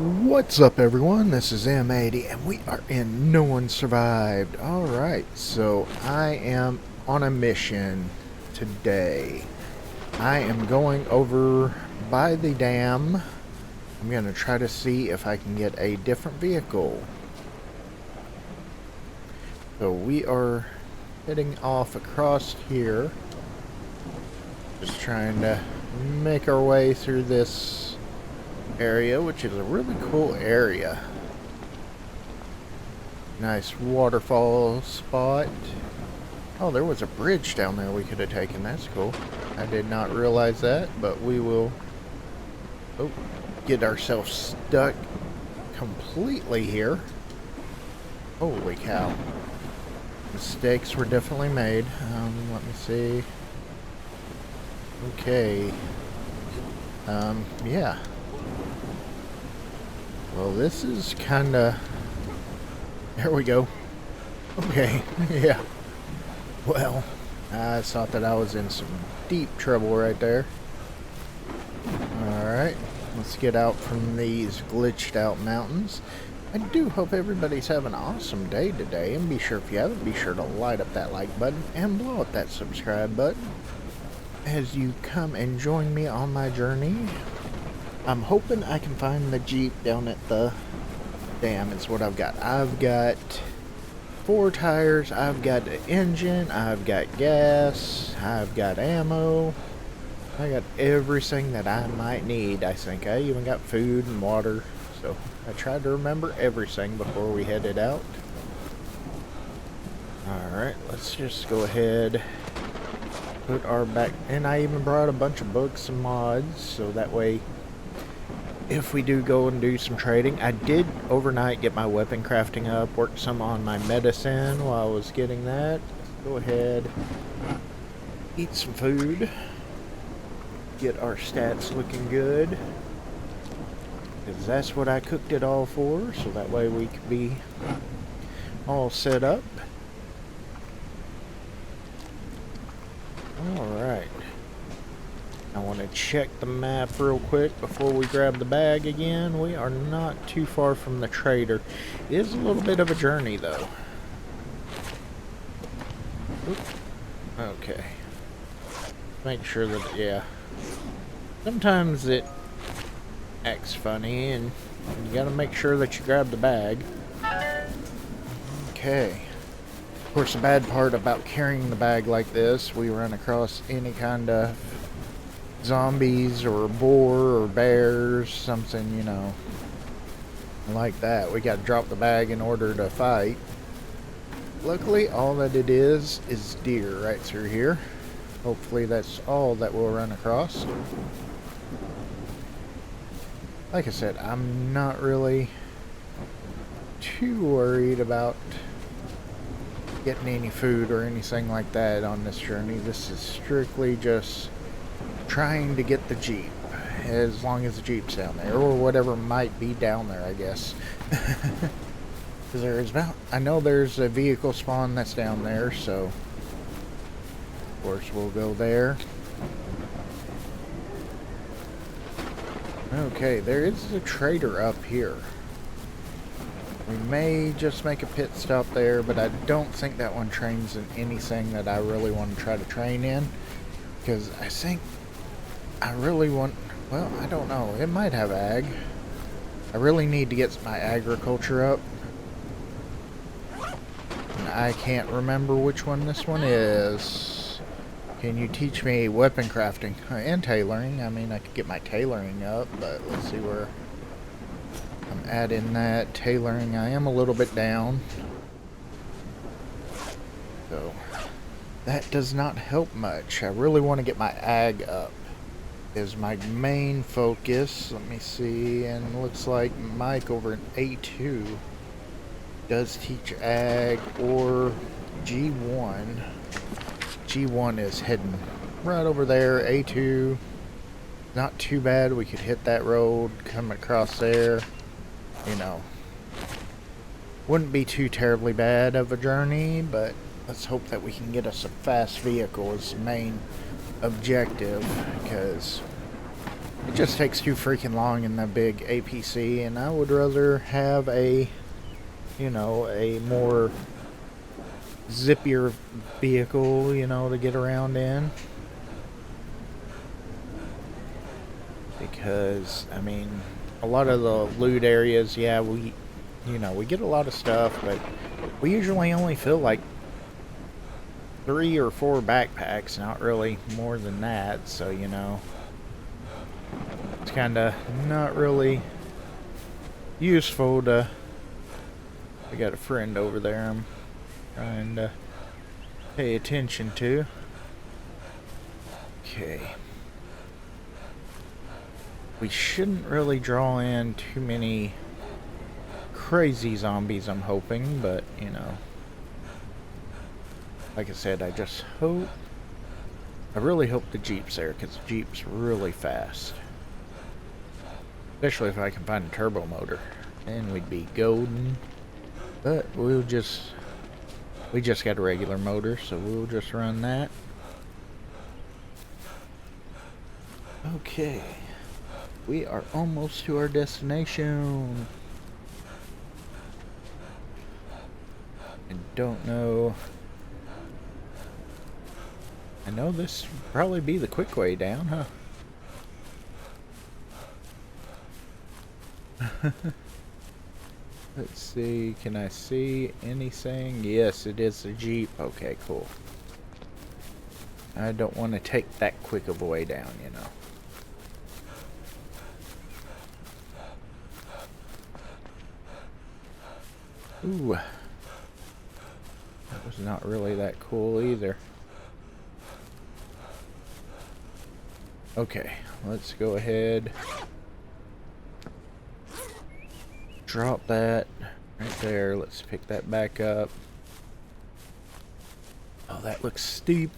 What's up, everyone? This is M80 and we are in No One Survived. Alright, so I am on a mission today. I am going over by the dam. I'm going to try to see if I can get a different vehicle. So we are heading off across here. Just trying to make our way through this area, which is a really cool area. Nice waterfall spot. Oh, there was a bridge down there we could have taken. That's cool. I did not realize that, but we will get ourselves stuck completely here. Holy cow. Mistakes were definitely made. Let me see. Okay. Yeah. Well, this is kinda... There we go. Okay, yeah. Well, I thought that I was in some deep trouble right there. Alright, let's get out from these glitched out mountains. I do hope everybody's having an awesome day today, and be sure, if you haven't, be sure to light up that like button and blow up that subscribe button as you come and join me on my journey. I'm hoping I can find the Jeep down at the dam. It's what I've got. I've got 4 tires, I've got the engine, I've got gas, I've got ammo. I got everything that I might need, I think. I even got food and water. So I tried to remember everything before we headed out. Alright, let's just go ahead, put our back, and I even brought a bunch of books and mods, so that way if we do go and do some trading. I did overnight get my weapon crafting up, worked some on my medicine while I was getting that. Let's go ahead, eat some food, get our stats looking good, because that's what I cooked it all for, so that way we could be all set up. Alright. I want to check the map real quick before we grab the bag again. We are not too far from the trader. It is a little bit of a journey, though. Oop. Okay. Make sure that, yeah. Sometimes it acts funny, and you gotta make sure that you grab the bag. Okay. Of course, the bad part about carrying the bag like this, we run across any kind of zombies or boar or bears, something, you know, like that. We got to drop the bag in order to fight. Luckily, all that it is deer right through here. Hopefully that's all that we'll run across. Like I said, I'm not really too worried about getting any food or anything like that on this journey. This is strictly just trying to get the Jeep, as long as the Jeep's down there, or whatever might be down there, I guess. Because there's about, I know there's a vehicle spawn that's down there, so of course we'll go there. Okay, there is a trader up here. We may just make a pit stop there, but I don't think that one trains in anything that I really want to try to train in, because I think I really want, well, I don't know, it might have ag. I really need to get my agriculture up. And I can't remember which one this one is. Can you teach me weapon crafting and tailoring? I mean, I could get my tailoring up, but let's see where I'm at in that. Tailoring, I am a little bit down. So that does not help much. I really want to get my ag up, is my main focus. Let me see, and looks like Mike over in A2 does teach ag, or G1. G1 is hidden right over there. A2, not too bad. We could hit that road, come across there, you know. Wouldn't be too terribly bad of a journey, but let's hope that we can get us a fast vehicle as the main objective, because It just takes too freaking long in the big APC, and I would rather have a, you know, a more zippier vehicle, you know, to get around in. Because, I mean, a lot of the loot areas, yeah, we get a lot of stuff, but we usually only fill like 3 or 4 backpacks, not really more than that, so, you know, it's kind of not really useful to... I got a friend over there I'm trying to pay attention to. Okay. We shouldn't really draw in too many crazy zombies, I'm hoping, but, you know, like I said, I really hope the Jeep's there, because the Jeep's really fast. Especially if I can find a turbo motor. Then we'd be golden. But we just got a regular motor, so we'll just run that. Okay. We are almost to our destination. I don't know. I know this would probably be the quick way down, huh? Let's see, can I see anything? Yes, it is a Jeep. Okay, cool. I don't want to take that quick of a way down, you know. Ooh. That was not really that cool either. Okay, let's go ahead. Drop that right there. Let's pick that back up. Oh, that looks steep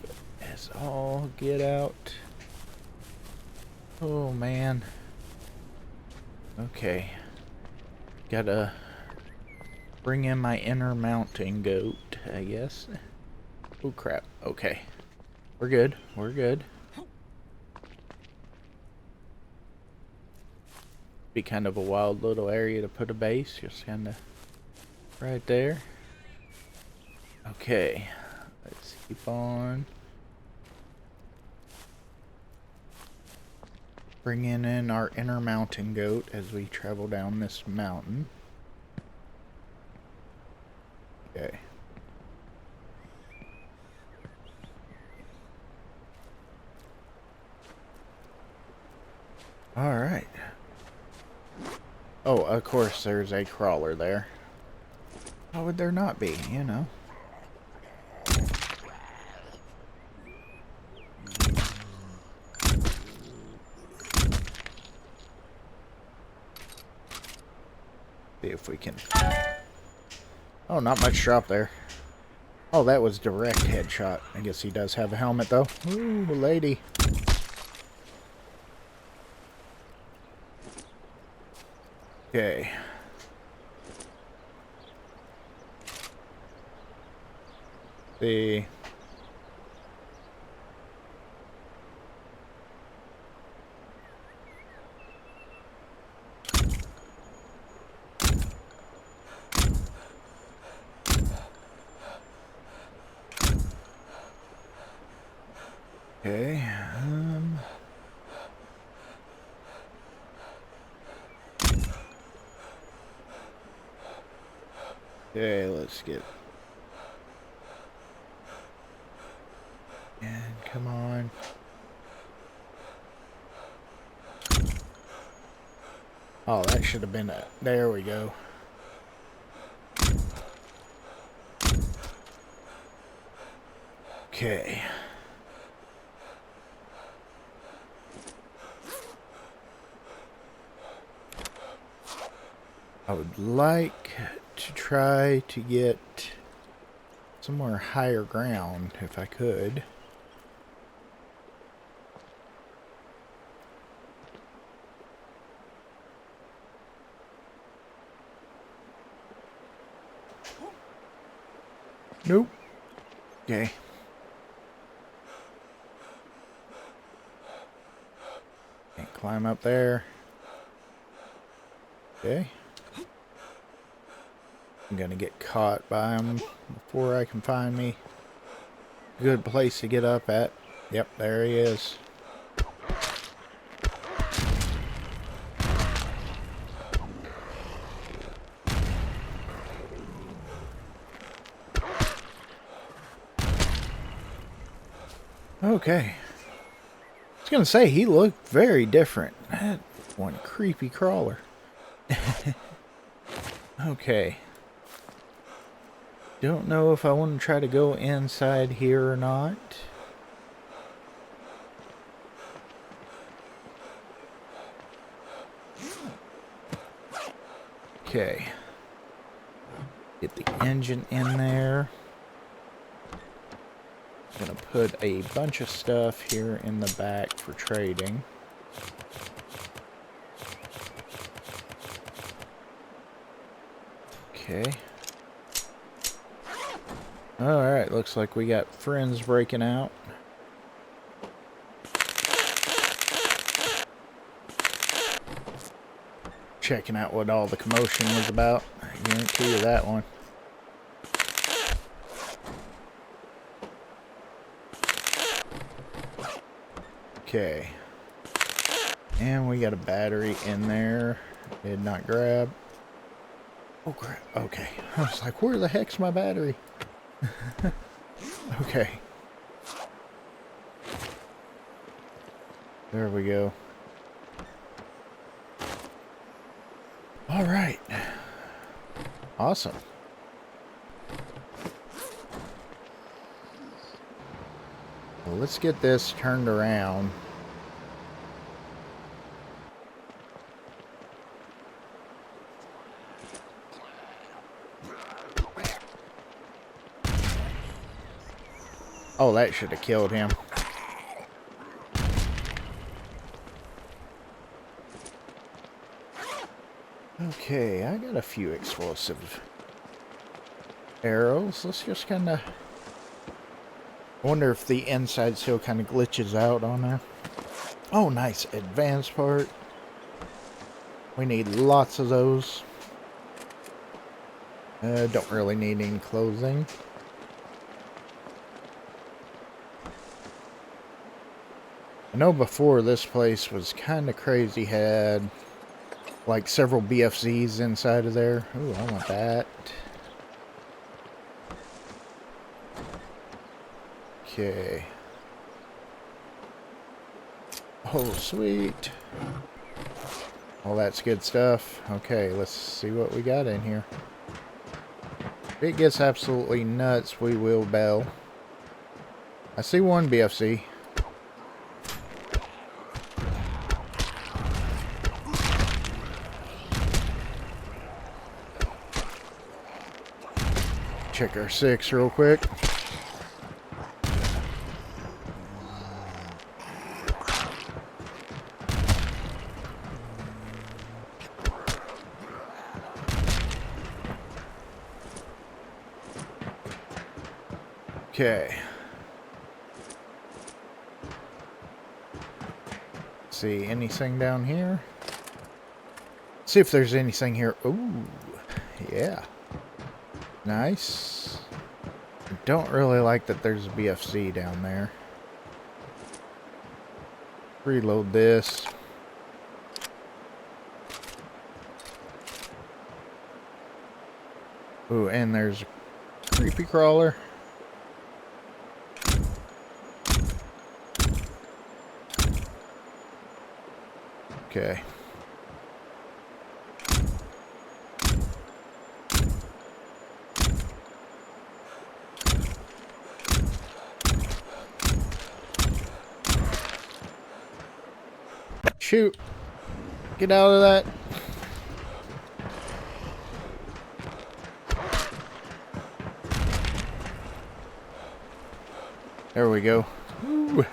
as all get out. Oh, man. Okay. Gotta bring in my inner mounting goat, I guess. Oh, crap. Okay. We're good. We're good. Be kind of a wild little area to put a base, just kind of right there. Okay, let's keep on bringing in our inner mountain goat as we travel down this mountain. Okay. All right. Oh, of course there's a crawler there. How would there not be, you know? See if we can... Oh, not much drop there. Oh, that was direct headshot. I guess he does have a helmet, though. Ooh, lady. Okay. See. Okay. Okay, let's get... And come on. Oh, that should have been it. There we go. Okay. I would like to try to get somewhere higher ground if I could. Nope. Okay. Climb up there. Okay. I'm gonna get caught by him before I can find me a good place to get up at. Yep, there he is. Okay. I was gonna say, he looked very different. That one creepy crawler. Okay. Don't know if I want to try to go inside here or not. Okay. Get the engine in there. I'm gonna put a bunch of stuff here in the back for trading. Okay. Alright, looks like we got friends breaking out. Checking out what all the commotion was about. I guarantee you that one. Okay. And we got a battery in there. Did not grab. Oh crap. Okay. I was like, where the heck's my battery? Okay. There we go. Alright. Awesome. Well, let's get this turned around. Oh, that should have killed him. Okay, I got a few explosive arrows. Let's just kind of... I wonder if the inside still kind of glitches out on there. Oh, nice. Advanced part. We need lots of those. Don't really need any clothing. I know before this place was kind of crazy, had like several BFZs inside of there. Ooh, I want that. Okay. Oh, sweet. Well, that's good stuff. Okay, let's see what we got in here. If it gets absolutely nuts, we will bail. I see one BFZ. Check our 6 real quick. Okay. See anything down here? See if there's anything here. Ooh, yeah. Nice. I don't really like that there's a BFC down there. Reload this. Ooh, and there's a creepy crawler. Okay. Shoot. Get out of that. There we go. Woo.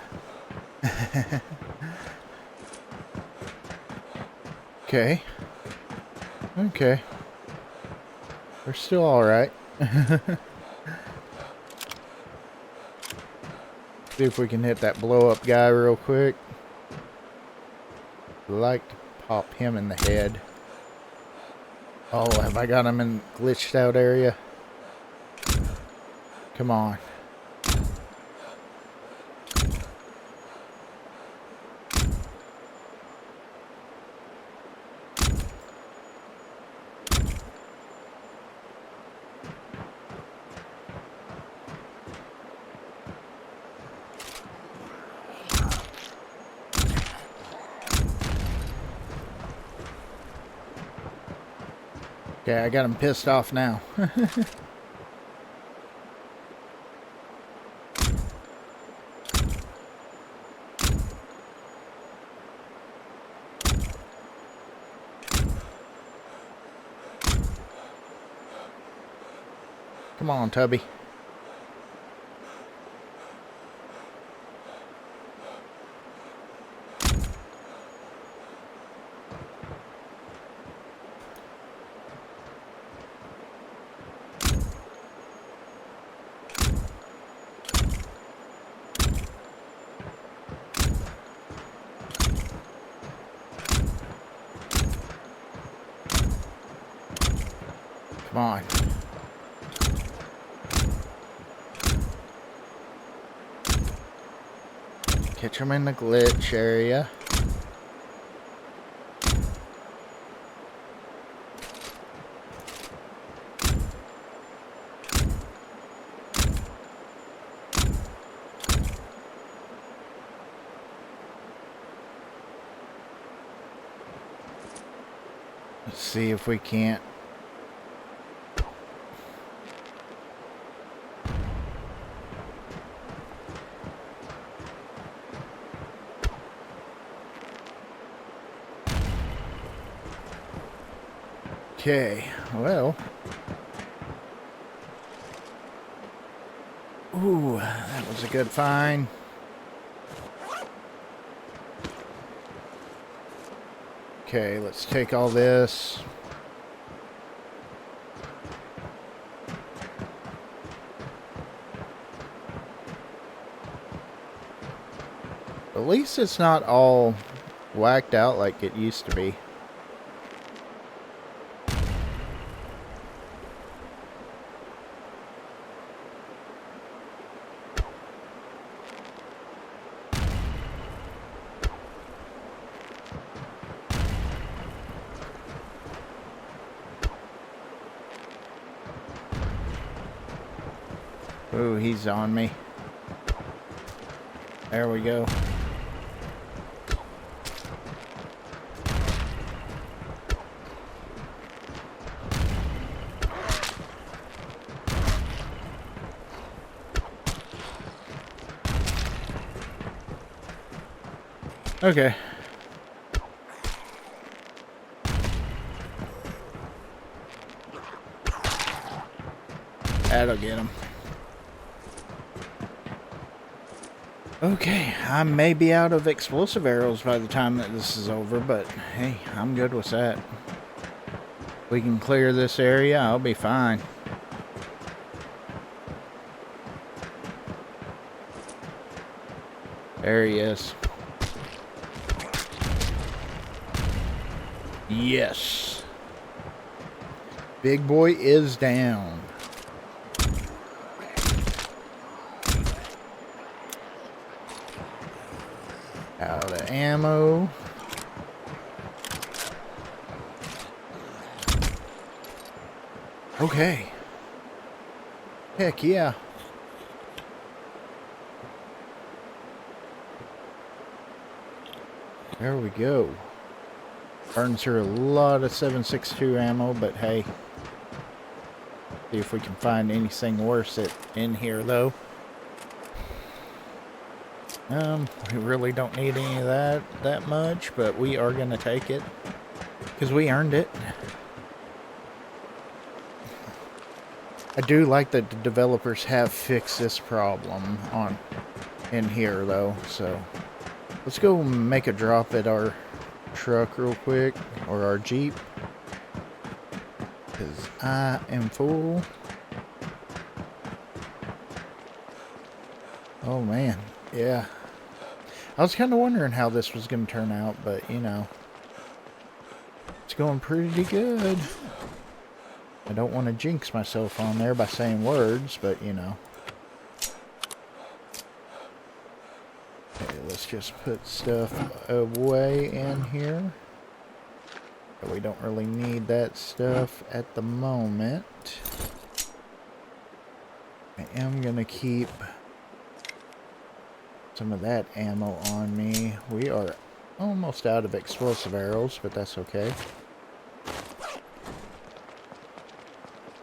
Okay. Okay. They're still alright. See if we can hit that blow up guy real quick. Like to pop him in the head. Oh, have I got him in glitched out area? Come on. Okay, I got him pissed off now. Come on, Tubby. Come on. Catch him in the glitch area. Let's see if we can't. Okay, well. Ooh, that was a good find. Okay, let's take all this. At least it's not all whacked out like it used to be. Ooh, he's on me. There we go. Okay. That'll get him. Okay, I may be out of explosive arrows by the time that this is over, but hey, I'm good with that. We can clear this area, I'll be fine. There he is. Yes. Big boy is down. Out of ammo. Okay. Heck yeah. There we go. Burns through a lot of 7.62 ammo, but hey. See if we can find anything worse in here though. We really don't need any of that much, but we are gonna take it because we earned it. I do like that the developers have fixed this problem in here though, so let's go make a drop at our truck real quick, or our Jeep, because I am full. Oh man, yeah. I was kind of wondering how this was going to turn out, but, you know, it's going pretty good. I don't want to jinx myself on there by saying words, but, you know. Okay, let's just put stuff away in here. We don't really need that stuff at the moment. I am going to keep some of that ammo on me. We are almost out of explosive arrows, but that's okay.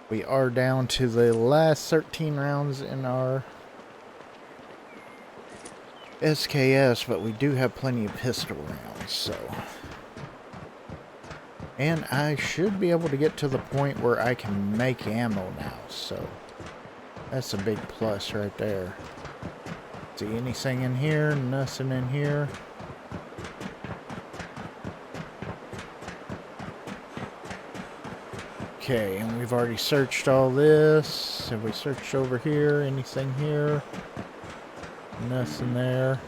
We are down to the last 13 rounds in our SKS, but we do have plenty of pistol rounds, so. And I should be able to get to the point where I can make ammo now, so that's a big plus right there. See anything in here? Nothing in here. Okay, and we've already searched all this. Have we searched over here? Anything here? Nothing there.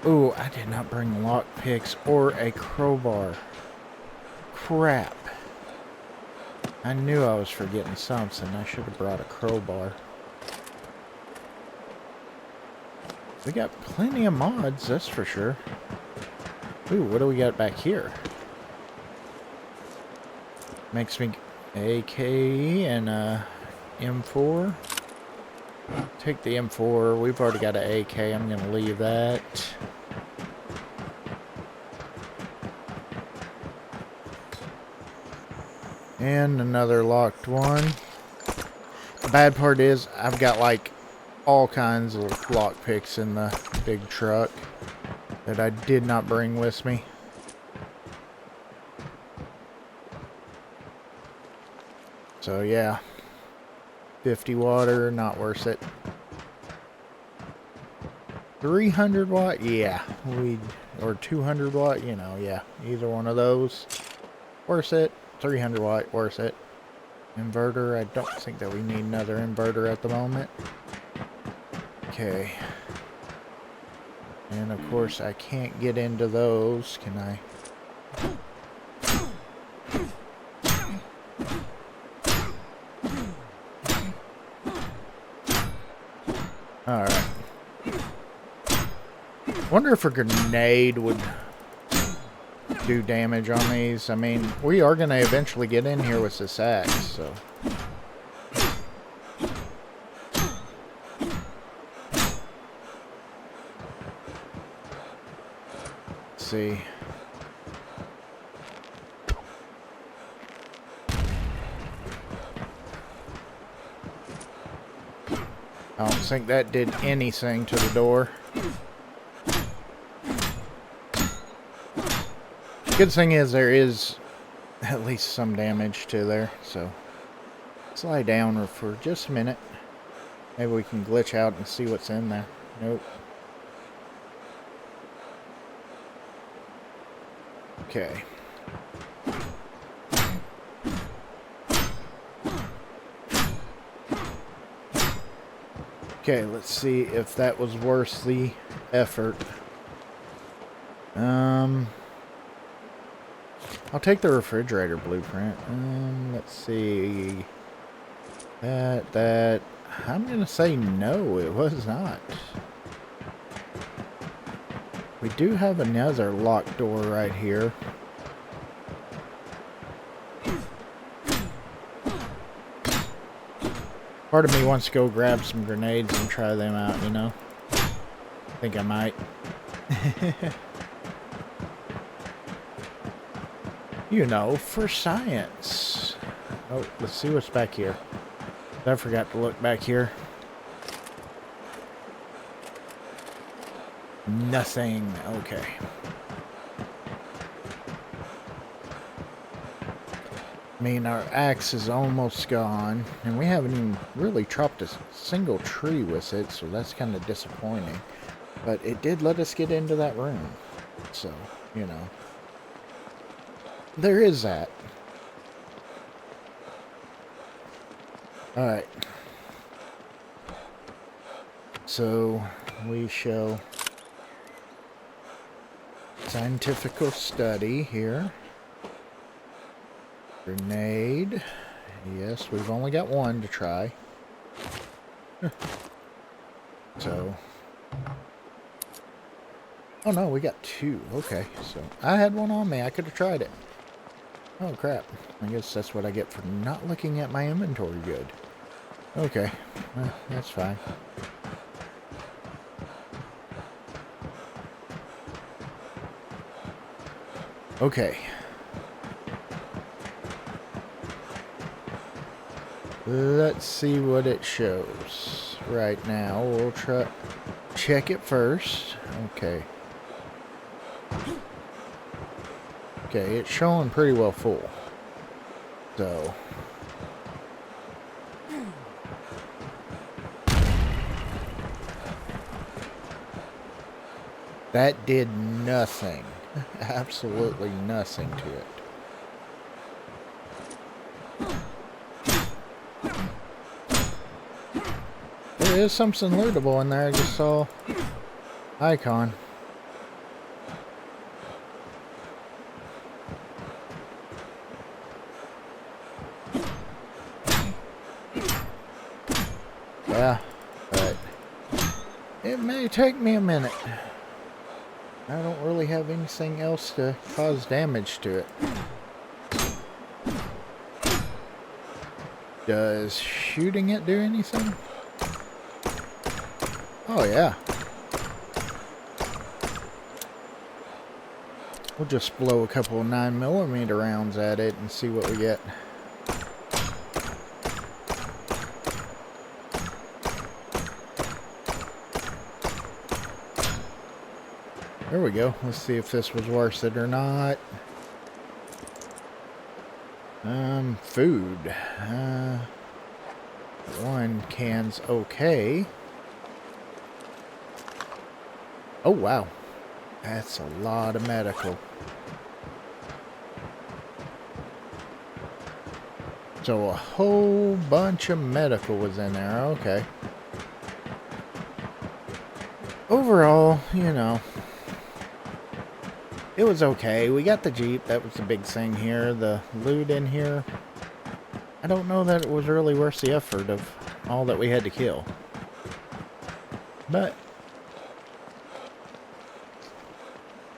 Ooh, I did not bring lock picks or a crowbar. Crap. I knew I was forgetting something. I should have brought a crowbar. We got plenty of mods, that's for sure. Ooh, what do we got back here? Makes me AK and M4. Take the M4. We've already got an AK. I'm going to leave that. And another locked one. The bad part is I've got like all kinds of lockpicks in the big truck that I did not bring with me. So yeah, 50 water, not worth it. 300 watt, yeah, or 200 watt, you know, yeah, either one of those, worth it. 300 watt, worth it. Inverter, I don't think that we need another inverter at the moment. Okay. And of course I can't get into those, can I? Alright. Wonder if a grenade would do damage on these. I mean, we are going to eventually get in here with this axe, so. Let's see. I don't think that did anything to the door. Good thing is there is at least some damage to there, so let's lie down for just a minute. Maybe we can glitch out and see what's in there. Nope. Okay. Okay, let's see if that was worth the effort. I'll take the refrigerator blueprint. Let's see. That. I'm gonna say no, it was not. We do have another locked door right here. Part of me wants to go grab some grenades and try them out, you know? I think I might. You know, for science. Oh, let's see what's back here. I forgot to look back here. Nothing. Okay. I mean, our axe is almost gone, and we haven't even really chopped a single tree with it, so that's kind of disappointing. But it did let us get into that room, so, you know. There is that. Alright. So, we shall Scientifical study here. Grenade. Yes, we've only got one to try. So. Oh no, we got two. Okay, so I had one on me. I could have tried it. Oh crap. I guess that's what I get for not looking at my inventory good. Okay, well, that's fine. Okay. Let's see what it shows. Right now, we'll try check it first. Okay. Okay, it's showing pretty well full. So. That did nothing. Absolutely nothing to it. There is something lootable in there. I just saw icon. Yeah, but it may take me a minute. I don't really have anything else to cause damage to it. Does shooting it do anything? Oh yeah. We'll just blow a couple of 9mm rounds at it and see what we get. There we go. Let's see if this was worth it or not. Food. One can's okay. Oh, wow. That's a lot of medical. So a whole bunch of medical was in there. Okay. Overall, you know, it was okay. We got the Jeep. That was the big thing here. The loot in here. I don't know that it was really worth the effort of all that we had to kill. But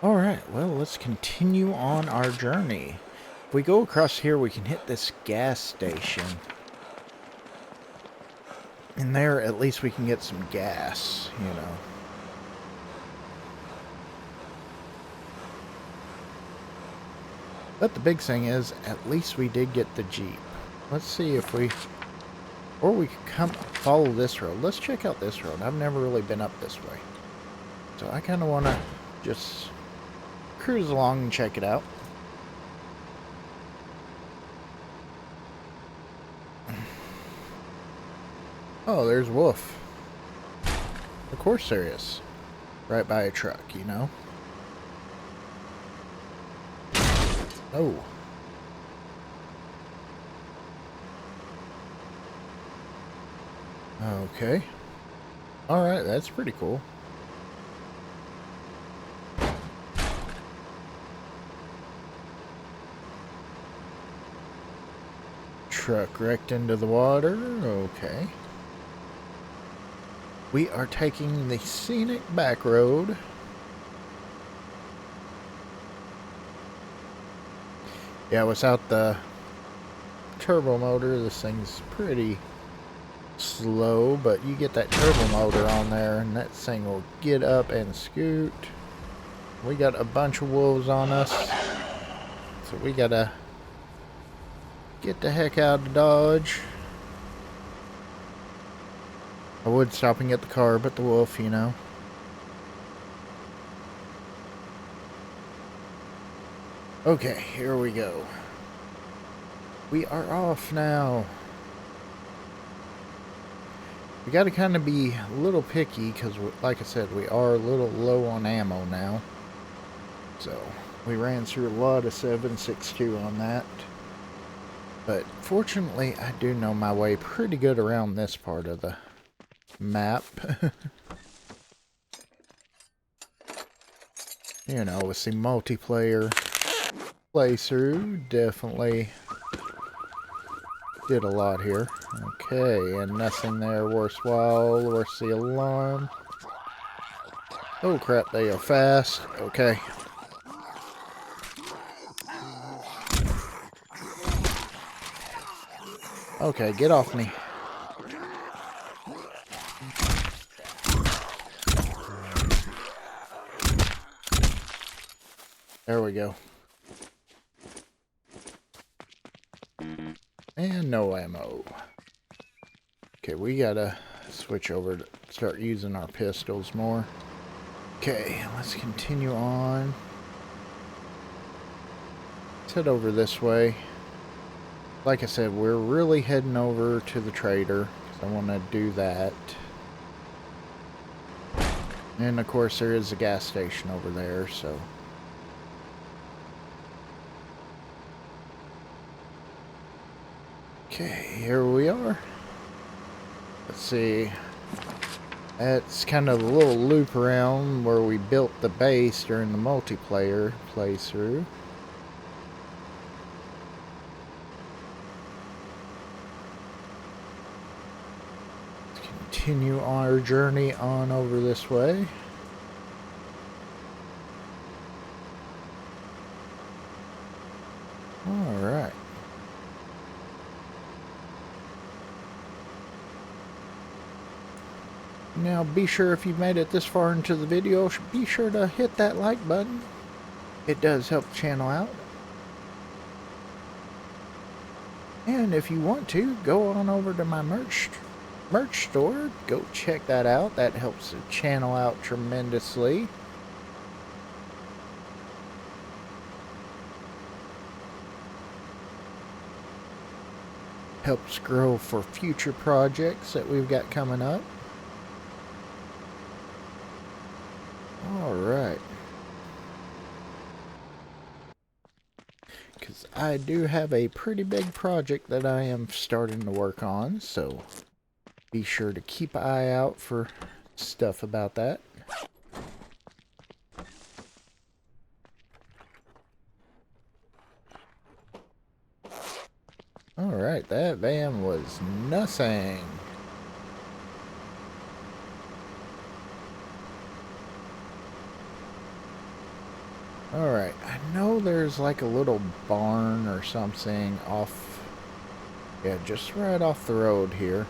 alright, well, let's continue on our journey. If we go across here, we can hit this gas station. And there, at least we can get some gas, you know. But the big thing is, at least we did get the Jeep. Let's see if we... Or we could come follow this road. Let's check out this road. I've never really been up this way. So I kind of want to just cruise along and check it out. Oh, there's Wolf. Of course there is. Right by a truck, you know. Oh. Okay. Alright, that's pretty cool. Truck wrecked into the water. Okay. We are taking the scenic back road. Yeah, without the turbo motor, this thing's pretty slow, but you get that turbo motor on there and that thing will get up and scoot. We got a bunch of wolves on us, so we gotta get the heck out of Dodge. I would stop and get the car, but the wolf, you know. Okay, here we go. We are off now. We got to kind of be a little picky because, like I said, we are a little low on ammo now. So, we ran through a lot of 7.62 on that. But, fortunately, I do know my way pretty good around this part of the map. You know, with the multiplayer playthrough, definitely did a lot here. Okay, and nothing there worthwhile. Where's the alarm? Oh crap, they are fast. Okay. Okay, get off me. There we go. And no ammo. Okay, we gotta switch over to start using our pistols more. Okay, let's continue on. Let's head over this way. Like I said, we're really heading over to the trader, because I want to do that. And of course there is a gas station over there, so... Okay, here we are. Let's see. That's kind of the little loop around where we built the base during the multiplayer playthrough. Let's continue our journey on over this way. Alright. Now be sure, if you've made it this far into the video, be sure to hit that like button. It does help the channel out. And if you want to, go on over to my merch store. Go check that out. That helps the channel out tremendously. Helps grow for future projects that we've got coming up. Alright. Because I do have a pretty big project that I am starting to work on, so be sure to keep an eye out for stuff about that. Alright, that van was nothing. Alright, I know there's like a little barn or something off, yeah, just right off the road here.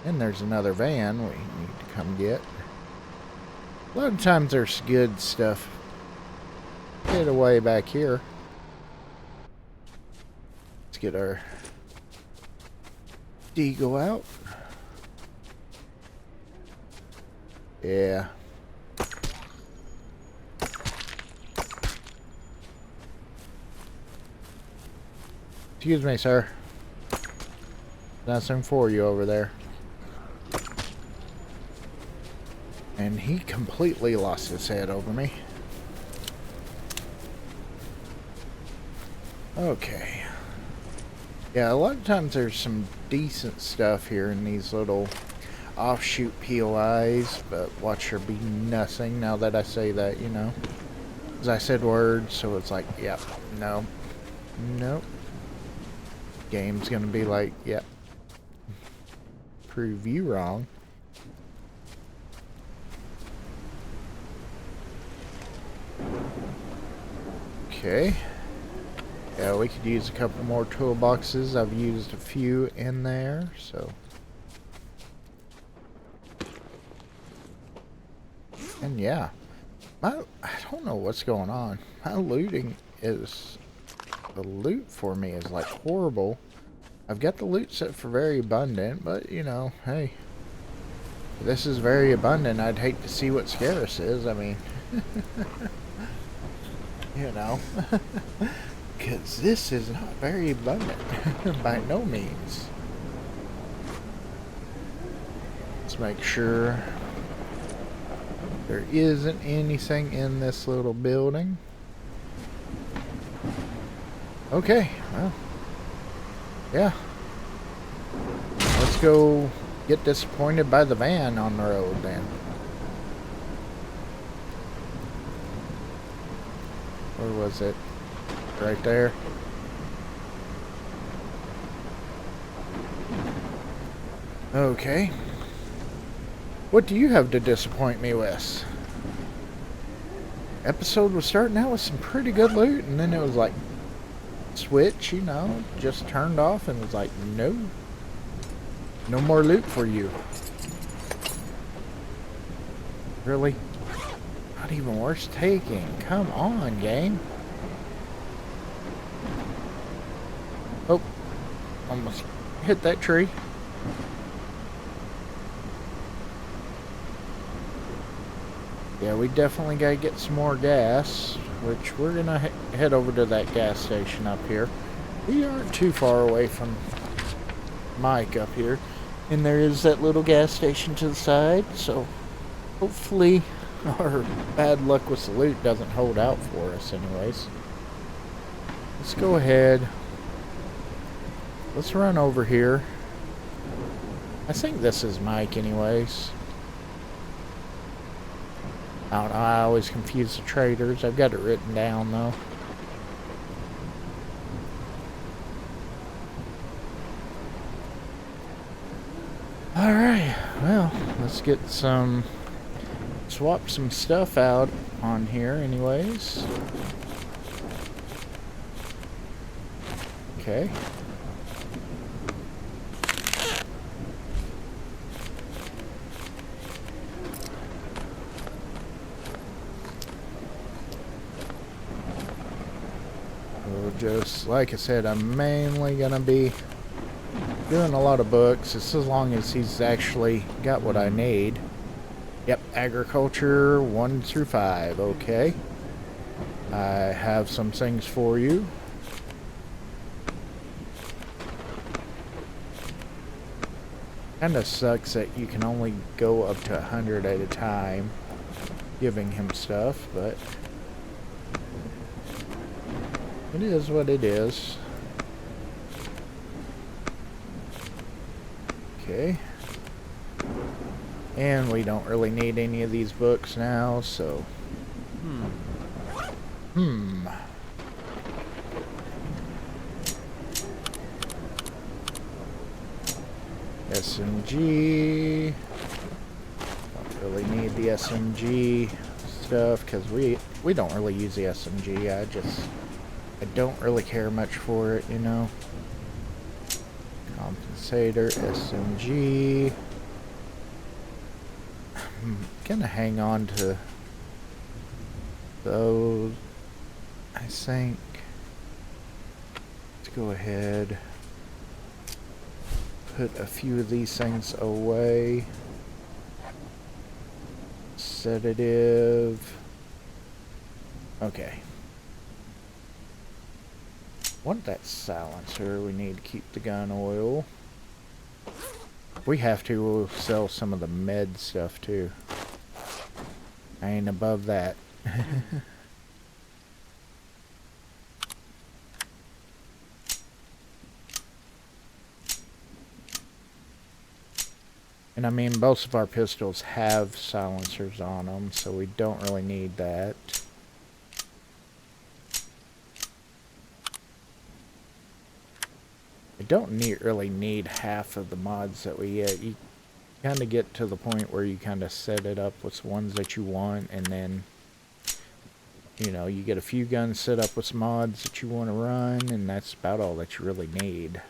And there's another van we need to come get. A lot of times there's good stuff hid away back here. Let's get our Deagle out. Yeah. Excuse me, sir. Nothing for you over there. And he completely lost his head over me. Okay. Yeah, a lot of times there's some decent stuff here in these little offshoot POIs, but watch there be nothing now that I say that, you know. Because I said words, so it's like, yep, no, nope. Game's gonna be like, yep, prove you wrong. Okay. Yeah, we could use a couple more toolboxes. I've used a few in there, so. And yeah, I don't know what's going on. My looting is, the loot for me is like horrible. I've got the loot set for very abundant, but you know, hey, if this is very abundant, I'd hate to see what scarce is. I mean, you know, because this is not very abundant by no means. Let's make sure there isn't anything in this little building. Okay, well, yeah. Let's go get disappointed by the van on the road then. Where was it? Right there. Okay. What do you have to disappoint me with? Episode was starting out with some pretty good loot, and then it was like, switch, you know, just turned off and was like, no. No more loot for you. Really? Not even worth taking. Come on, game. Oh, almost hit that tree. Yeah, we definitely gotta get some more gas, which we're gonna head over to that gas station up here. We aren't too far away from Mike up here. And there is that little gas station to the side, so hopefully our bad luck with the loot doesn't hold out for us anyways. Let's go ahead. Let's run over here. I think this is Mike anyways. I don't know, I always confuse the traders. I've got it written down though. Alright, well, let's get some, swap some stuff out on here anyways. Okay. Just like I said, I'm mainly gonna be doing a lot of books, just as long as he's actually got what I need. Yep, agriculture 1 through 5. Okay, I have some things for you. Kinda sucks that you can only go up to 100 at a time giving him stuff, but it is what it is. Okay. And we don't really need any of these books now, so... SMG. Don't really need the SMG stuff, because we don't really use the SMG. I don't really care much for it, you know. Compensator, SMG. I'm gonna hang on to those, I think. Let's go ahead. Put a few of these things away. Sedative. Okay. Want that silencer. We need to keep the gun oil. We have to, we'll sell some of the med stuff too. I ain't above that. And I mean, most of our pistols have silencers on them, so we don't really need that. I don't really need half of the mods that we get. You kind of get to the point where you kind of set it up with ones that you want, and then, you know, you get a few guns set up with mods that you want to run, and that's about all that you really need.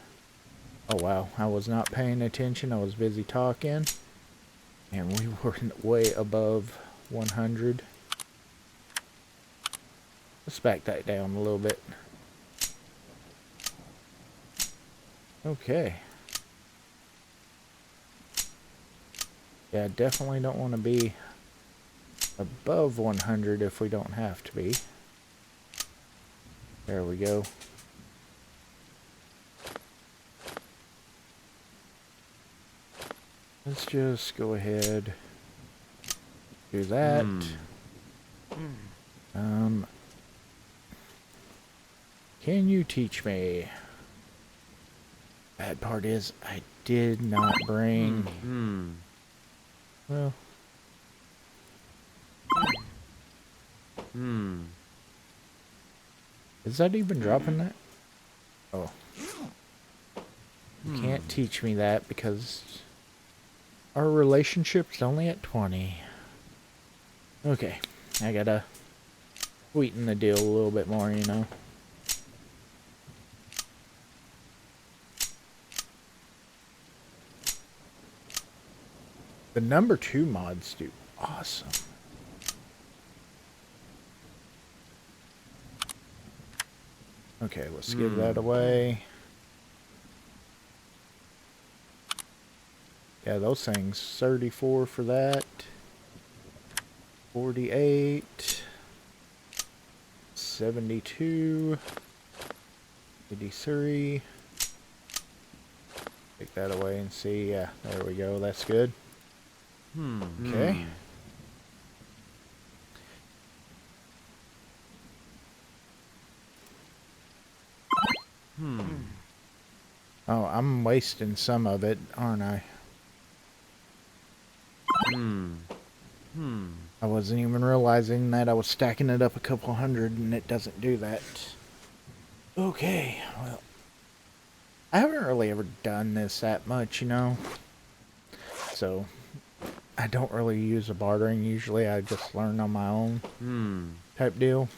Oh wow, I was not paying attention. I was busy talking, and we were way above 100. Let's back that down a little bit. Okay. Yeah, I definitely don't want to be above 100 if we don't have to be. There we go. Let's just go ahead, do that. Can you teach me? Bad part is I did not bring. Well. Is that even dropping that? Oh. You can't teach me that because our relationship's only at 20. Okay. I gotta sweeten the deal a little bit more, you know. The number 2 mods do awesome. Okay, let's give that away. Yeah, those things, 34 for that. 48. 72. 83. Take that away and see. Yeah, there we go. That's good. Okay. Oh, I'm wasting some of it, aren't I? I wasn't even realizing that I was stacking it up a couple hundred and it doesn't do that. Okay, well, I haven't really ever done this that much, you know. So, I don't really use the bartering. Usually I just learn on my own type deal.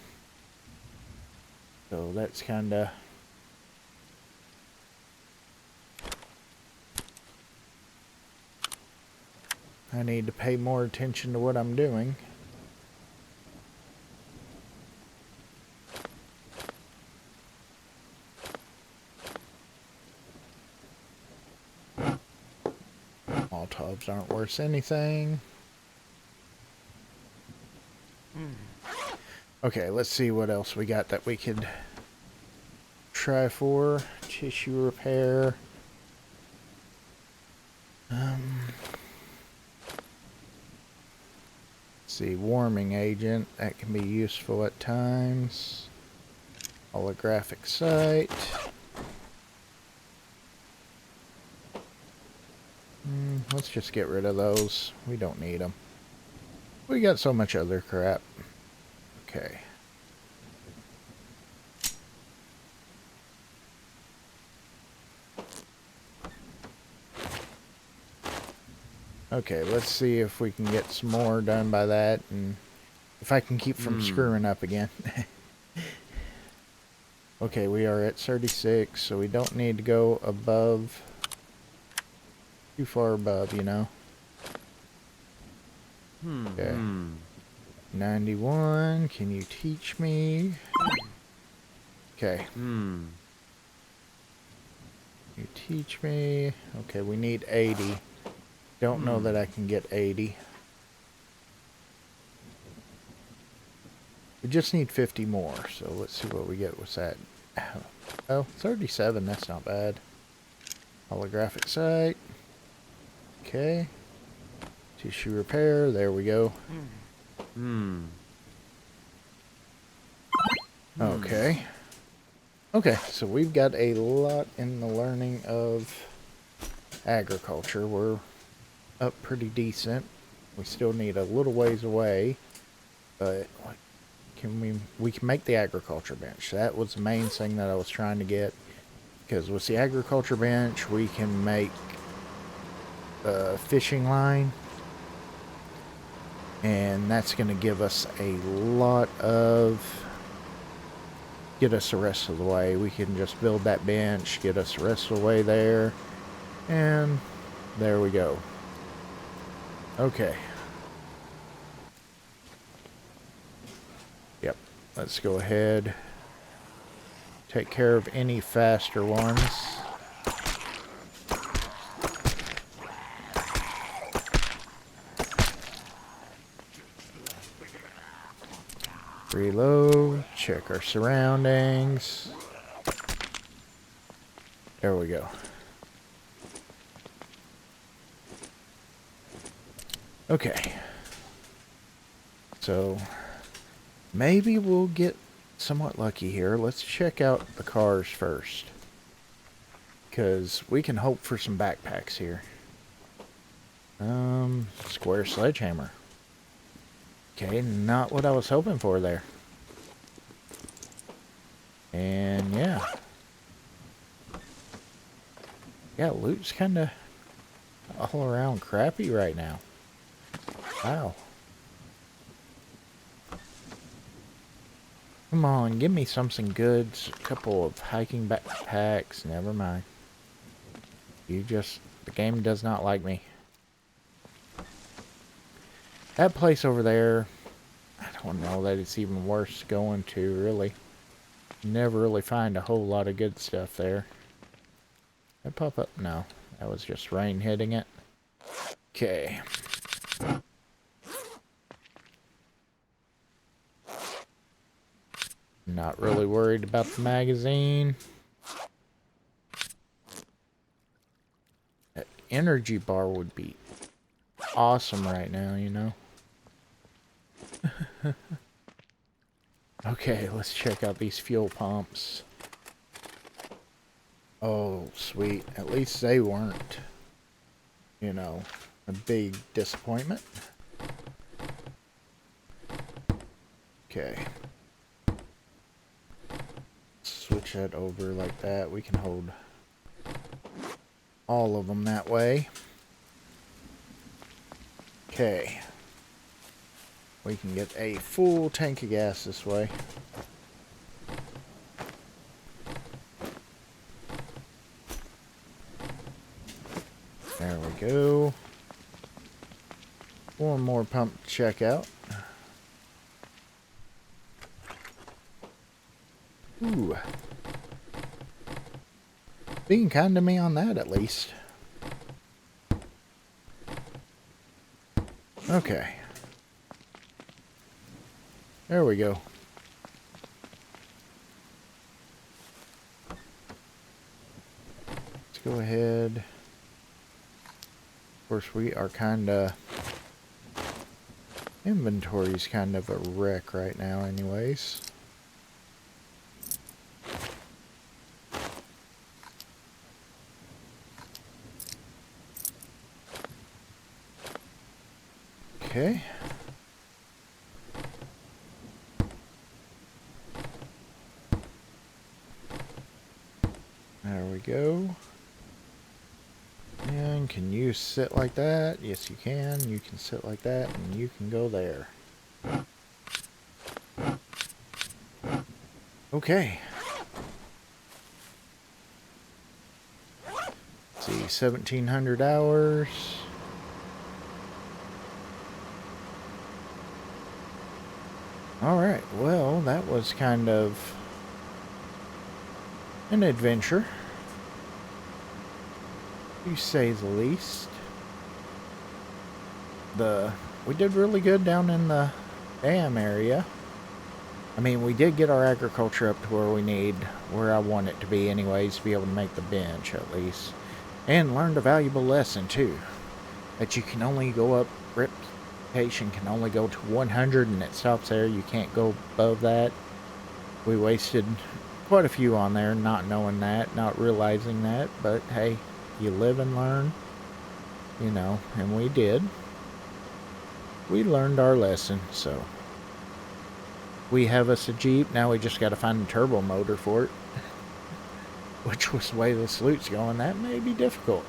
So that's kind of... I need to pay more attention to what I'm doing. Molotovs aren't worth anything. Okay, let's see what else we got that we could try for. Tissue repair. See, warming agent, that can be useful at times. Holographic sight. Let's just get rid of those. We don't need them. We got so much other crap. Okay. Okay, let's see if we can get some more done by that, and if I can keep from screwing up again. Okay, we are at 36, so we don't need to go above, too far above, you know. Okay. 91, can you teach me? Okay. You teach me. Okay, we need 80. Don't know that I can get 80. We just need 50 more, so let's see what we get with that. Oh, 37, that's not bad. Holographic sight. Okay. Tissue repair, there we go. Okay. Okay, so we've got a lot in the learning of agriculture. We're up pretty decent. We still need a little ways away, but we can make the agriculture bench. That was the main thing that I was trying to get, because with the agriculture bench we can make a fishing line, and that's going to give us a lot of, get us the rest of the way. We can just build that bench, get us the rest of the way there, and there we go. Okay. Yep. Let's go ahead. Take care of any faster ones. Reload. Check our surroundings. There we go. Okay. So, maybe we'll get somewhat lucky here. Let's check out the cars first, because we can hope for some backpacks here. Square sledgehammer. Okay, not what I was hoping for there. And yeah. Yeah, loot's kind of all around crappy right now. Wow. Come on, give me something good. A couple of hiking backpacks. Never mind. The game does not like me. That place over there, I don't know that it's even worth going to, really. Never really find a whole lot of good stuff there. Did that pop up? No. That was just rain hitting it. Okay. Not really worried about the magazine. That energy bar would be awesome right now, you know? Okay, let's check out these fuel pumps. Oh, sweet. At least they weren't, you know, a big disappointment. Okay. Switch that over like that. We can hold all of them that way. Okay. We can get a full tank of gas this way. There we go. One more pump to check out. Ooh. Being kind to me on that, at least. Okay. There we go. Let's go ahead. Of course, we are kind of... Inventory's kind of a wreck right now anyways. Okay. There we go. And can you sit like that? Yes, you can. You can sit like that, and you can go there. Okay. Let's see, 1,700 hours. Alright, well, that was kind of an adventure, to say the least. We did really good down in the dam area. I mean, we did get our agriculture up to where I want it to be anyways, to be able to make the bench at least. And learned a valuable lesson too. That you can only go up, reputation can only go to 100 and it stops there. You can't go above that. We wasted quite a few on there, not knowing that, not realizing that, but hey, you live and learn, you know, and we did. We learned our lesson, so. We have us a Jeep, now we just got to find a turbo motor for it. Which was the way this loot's going, that may be difficult.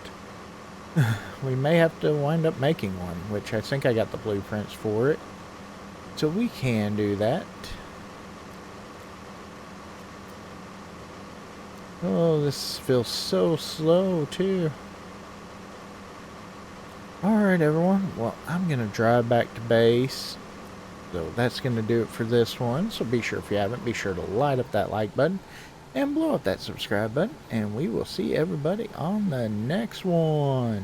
We may have to wind up making one, which I think I got the blueprints for it. So we can do that. Oh, this feels so slow, too. Alright, everyone. Well, I'm going to drive back to base. So that's going to do it for this one. So be sure, if you haven't, be sure to light up that like button and blow up that subscribe button. And we will see everybody on the next one.